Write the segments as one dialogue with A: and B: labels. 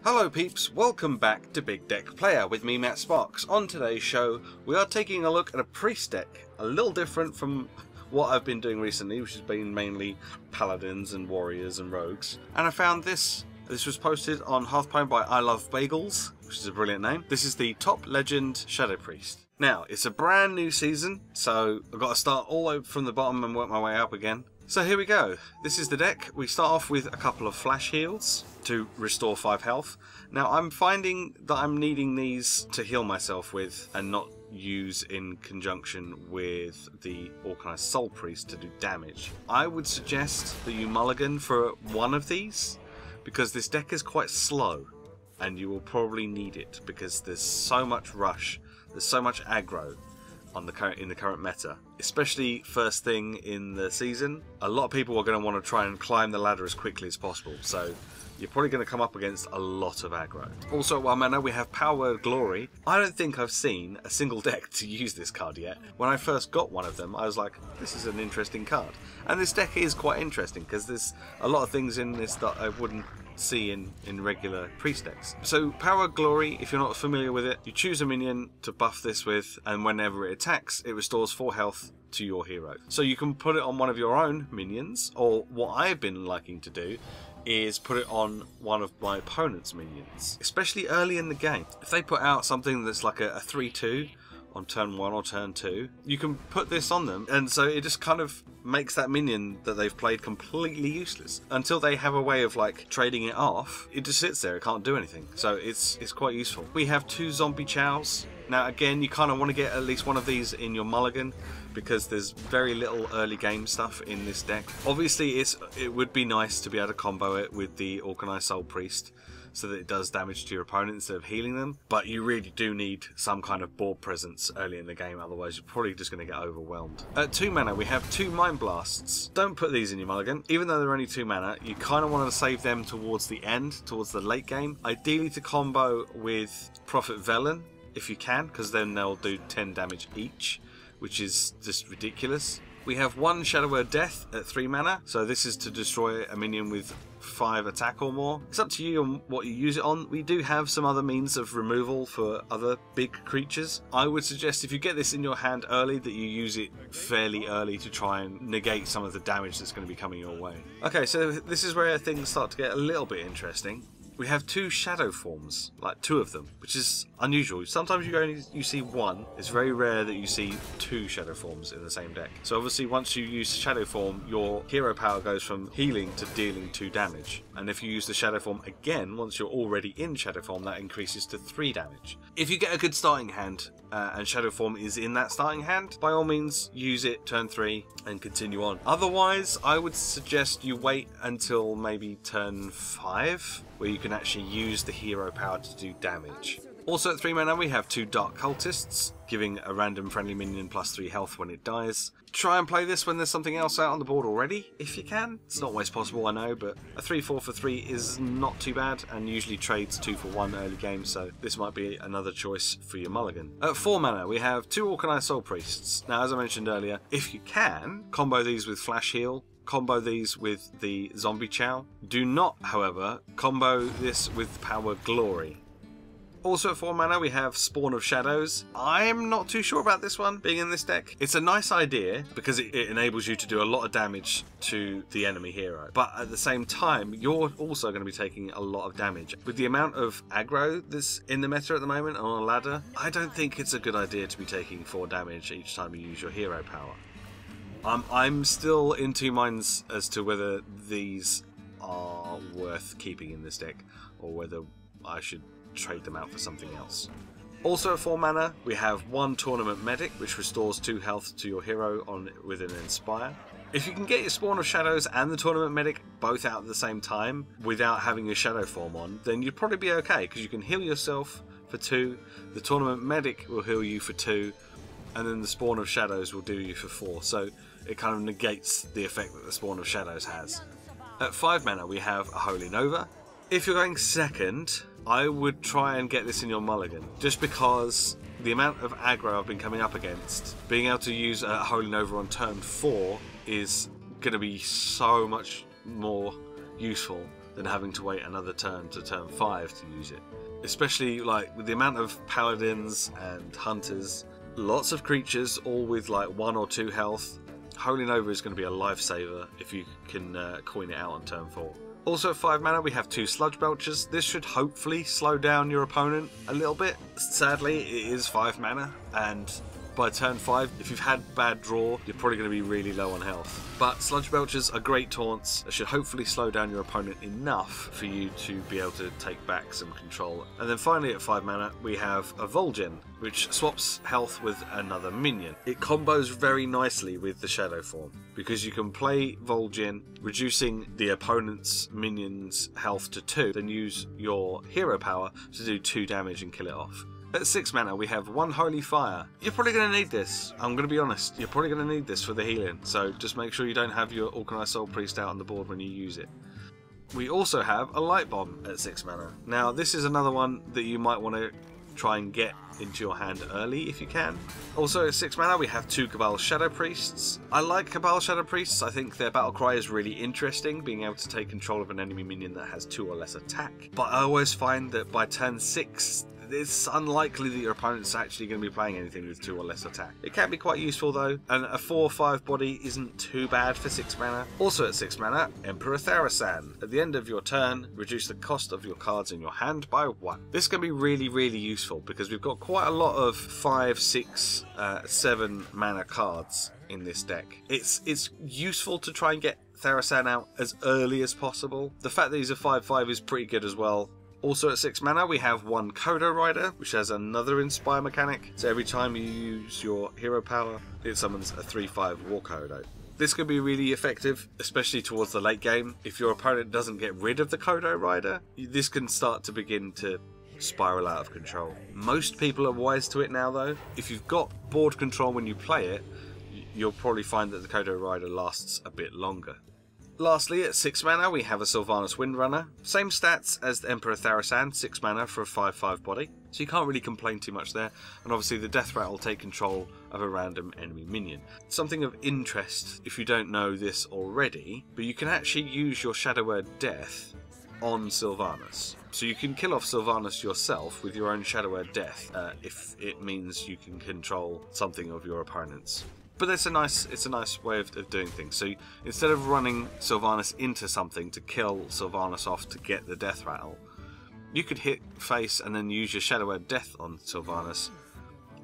A: Hello peeps, welcome back to Big Deck Playa with me, Matt Sparks. On today's show, we are taking a look at a priest deck, a little different from what I've been doing recently, which has been mainly paladins and warriors and rogues. And I found this. This was posted on Hearthstone by I Love Bagels, which is a brilliant name. This is the Top Legend Shadow Priest. Now, it's a brand new season, so I've got to start all over from the bottom and work my way up again. So here we go. This is the deck. We start off with a couple of flash heals to restore 5 health. Now I'm finding that I'm needing these to heal myself with and not use in conjunction with the Organized Soul Priest to do damage. I would suggest that you mulligan for one of these because this deck is quite slow and you will probably need it because there's so much rush, there's so much aggro in the current meta, especially first thing in the season. A lot of people are going to want to try and climb the ladder as quickly as possible, so you're probably going to come up against a lot of aggro. Also at 1 mana we have Power Glory. I don't think I've seen a single deck to use this card yet. When I first got one of them I was like, this is an interesting card, and this deck is quite interesting because there's a lot of things in this that I wouldn't see in regular priest decks. So Power Glory, if you're not familiar with it, you choose a minion to buff this with, and whenever it attacks it restores 4 health to your hero. So you can put it on one of your own minions, or what I've been liking to do is put it on one of my opponent's minions, especially early in the game. If they put out something that's like a 3-2 on turn 1 or turn 2, you can put this on them, and so it just kind of makes that minion that they've played completely useless. Until they have a way of like trading it off, it just sits there, it can't do anything. So it's quite useful. We have 2 zombie chows. Now again, you kind of want to get at least one of these in your mulligan because there's very little early game stuff in this deck. Obviously it would be nice to be able to combo it with the Organized Soul Priest so that it does damage to your opponent instead of healing them, but you really do need some kind of board presence early in the game, otherwise you're probably just going to get overwhelmed. At 2 mana we have 2 Mind Blasts. Don't put these in your mulligan. Even though they're only 2 mana, you kind of want to save them towards the end, towards the late game, ideally to combo with Prophet Velen if you can, because then they'll do 10 damage each, which is just ridiculous. We have 1 Shadow Word Death at 3 mana, so this is to destroy a minion with 5 attack or more. It's up to you on what you use it on. We do have some other means of removal for other big creatures. I would suggest if you get this in your hand early that you use it fairly early to try and negate some of the damage that's going to be coming your way. Okay, so this is where things start to get a little bit interesting. We have 2 shadow forms, like 2 of them, which is unusual. Sometimes you see 1. It's very rare that you see 2 shadow forms in the same deck. So obviously once you use shadow form, your hero power goes from healing to dealing 2 damage. And if you use the shadow form again, once you're already in shadow form, that increases to 3 damage. If you get a good starting hand, and shadow form is in that starting hand, by all means use it turn 3 and continue on. Otherwise, I would suggest you wait until maybe turn 5, where you can actually use the hero power to do damage. Also at 3 mana we have 2 Dark Cultists, giving a random friendly minion +3 health when it dies. Try and play this when there's something else out on the board already, if you can. It's not always possible, I know, but a 3/4 for 3 is not too bad, and usually trades 2 for 1 early game, so this might be another choice for your mulligan. At 4 mana we have 2 Organized Soul Priests. Now as I mentioned earlier, if you can, combo these with Flash Heal, combo these with the Zombie Chow. Do not, however, combo this with Power Glory. Also at 4 mana we have Spawn of Shadows. I'm not too sure about this one being in this deck. It's a nice idea because it enables you to do a lot of damage to the enemy hero, but at the same time you're also going to be taking a lot of damage. With the amount of aggro that's in the meta at the moment on a ladder, I don't think it's a good idea to be taking 4 damage each time you use your hero power. I'm still in 2 minds as to whether these are worth keeping in this deck or whether I should trade them out for something else. Also at 4 mana we have 1 Tournament Medic, which restores 2 health to your hero with an Inspire. If you can get your Spawn of Shadows and the Tournament Medic both out at the same time without having your shadow form on, then you'd probably be okay because you can heal yourself for 2, the Tournament Medic will heal you for 2, and then the Spawn of Shadows will do you for 4, so it kind of negates the effect that the Spawn of Shadows has. At 5 mana we have a Holy Nova. If you're going second, I would try and get this in your mulligan, just because the amount of aggro I've been coming up against, being able to use a Holy Nova on turn 4 is going to be so much more useful than having to wait another turn to turn 5 to use it. Especially like with the amount of paladins and hunters, lots of creatures all with like 1 or 2 health. Holy Nova is going to be a lifesaver if you can coin it out on turn 4. Also at 5 mana we have 2 Sludge Belchers. This should hopefully slow down your opponent a little bit. Sadly it is 5 mana, and by turn 5, if you've had bad draw, you're probably going to be really low on health. But Sludge Belchers are great taunts that should hopefully slow down your opponent enough for you to be able to take back some control. And then finally at 5 mana we have a Vol'jin, which swaps health with another minion. It combos very nicely with the Shadow form, because you can play Vol'jin, reducing the opponent's minion's health to 2, then use your hero power to do 2 damage and kill it off. At 6 mana we have 1 Holy Fire. You're probably going to need this, I'm going to be honest, you're probably going to need this for the healing, so just make sure you don't have your Organized Soul Priest out on the board when you use it. We also have a Light Bomb at 6 mana. Now this is another one that you might want to try and get into your hand early if you can. Also at 6 mana we have 2 Cabal Shadow Priests. I like Cabal Shadow Priests, I think their battle cry is really interesting, being able to take control of an enemy minion that has 2 or less attack. But I always find that by turn 6, it's unlikely that your opponent's actually going to be playing anything with 2 or less attack. It can be quite useful though, and a 4 or 5 body isn't too bad for 6 mana. Also at 6 mana, Emperor Therasan. At the end of your turn, reduce the cost of your cards in your hand by 1. This can be really, really useful because we've got quite a lot of 5, 6, 7 mana cards in this deck. It's useful to try and get Therasan out as early as possible. The fact that he's a 5/5 is pretty good as well. Also at 6 mana we have 1 Kodo Rider, which has another Inspire mechanic, so every time you use your hero power it summons a 3/5 War Kodo. This could be really effective, especially towards the late game. If your opponent doesn't get rid of the Kodo Rider, this can start to begin to spiral out of control. Most people are wise to it now though. If you've got board control when you play it, you'll probably find that the Kodo Rider lasts a bit longer. Lastly, at 6 mana we have a Sylvanas Windrunner. Same stats as the Emperor Therasan, 6 mana for a 5/5 body, so you can't really complain too much there. And obviously the Death Rat will take control of a random enemy minion. Something of interest, if you don't know this already, but you can actually use your Shadow Word Death on Sylvanas. So you can kill off Sylvanas yourself with your own Shadow Word Death, if it means you can control something of your opponent's. But it's a nice way of doing things. So instead of running Sylvanas into something to kill Sylvanas off to get the Death Rattle, you could hit face and then use your Shadow Word Death on Sylvanas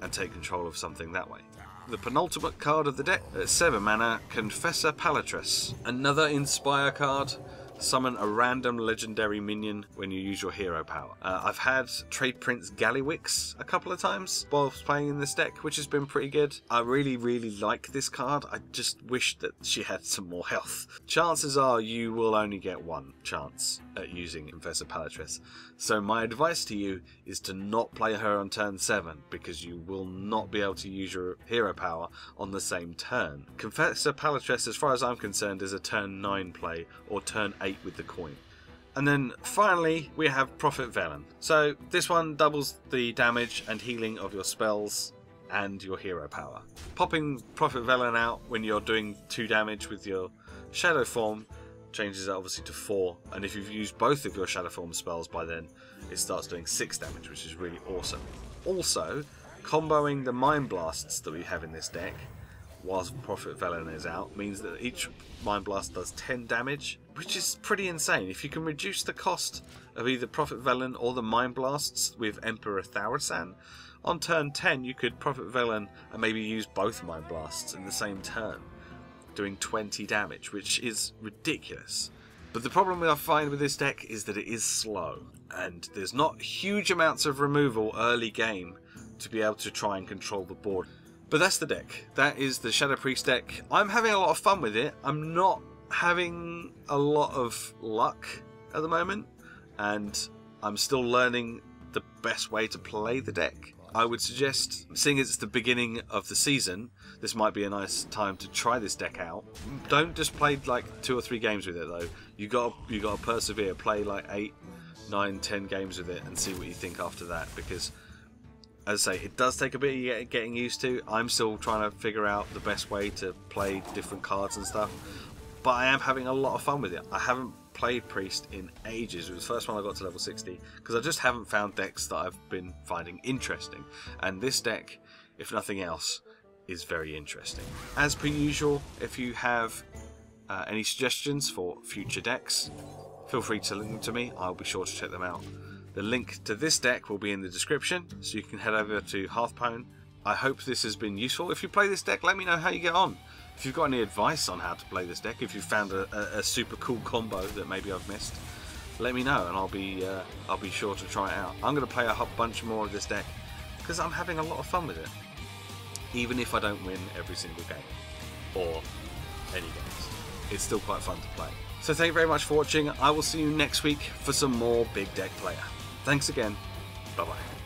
A: and take control of something that way. The penultimate card of the deck, at 7 mana, Confessor Palatress. Another Inspire card. Summon a random legendary minion when you use your hero power. I've had Trade Prince Gallywix a couple of times whilst playing in this deck, which has been pretty good. I really like this card. I just wish that she had some more health. Chances are you will only get 1 chance at using Confessor Palatress. So my advice to you is to not play her on turn 7, because you will not be able to use your hero power on the same turn. Confessor Palatress, as far as I'm concerned, is a turn 9 play or turn 8 with the coin. And then finally we have Prophet Velen. So this one doubles the damage and healing of your spells and your hero power. Popping Prophet Velen out when you're doing 2 damage with your Shadow form changes it obviously to 4, and if you've used both of your Shadow form spells by then, it starts doing 6 damage, which is really awesome. Also, comboing the Mind Blasts that we have in this deck whilst Prophet Velen is out means that each Mind Blast does 10 damage, which is pretty insane. If you can reduce the cost of either Prophet Velen or the Mind Blasts with Emperor Therasan, on turn 10 you could Prophet Velen and maybe use both Mind Blasts in the same turn, doing 20 damage, which is ridiculous. But the problem I find with this deck is that it is slow, and there's not huge amounts of removal early game to be able to try and control the board. But that's the deck. That is the Shadow Priest deck. I'm having a lot of fun with it. I'm not having a lot of luck at the moment, and I'm still learning the best way to play the deck. I would suggest, seeing as it's the beginning of the season, this might be a nice time to try this deck out. Don't just play like 2 or 3 games with it though. You gotta persevere. Play like 8, 9, 10 games with it and see what you think after that, because as I say, it does take a bit of getting used to. I'm still trying to figure out the best way to play different cards and stuff. but I am having a lot of fun with it. I haven't played Priest in ages. It was the first one I got to level 60 because I just haven't found decks that I've been finding interesting, and this deck, if nothing else, is very interesting. As per usual, if you have any suggestions for future decks, feel free to link them to me. I'll be sure to check them out. The link to this deck will be in the description, so you can head over to Hearthstone. I hope this has been useful. If you play this deck, let me know how you get on. If you've got any advice on how to play this deck, if you've found a super cool combo that maybe I've missed, let me know and I'll be sure to try it out. I'm going to play a whole bunch more of this deck because I'm having a lot of fun with it, even if I don't win every single game or any games. It's still quite fun to play. So thank you very much for watching. I will see you next week for some more Big Deck Player. Thanks again. Bye bye.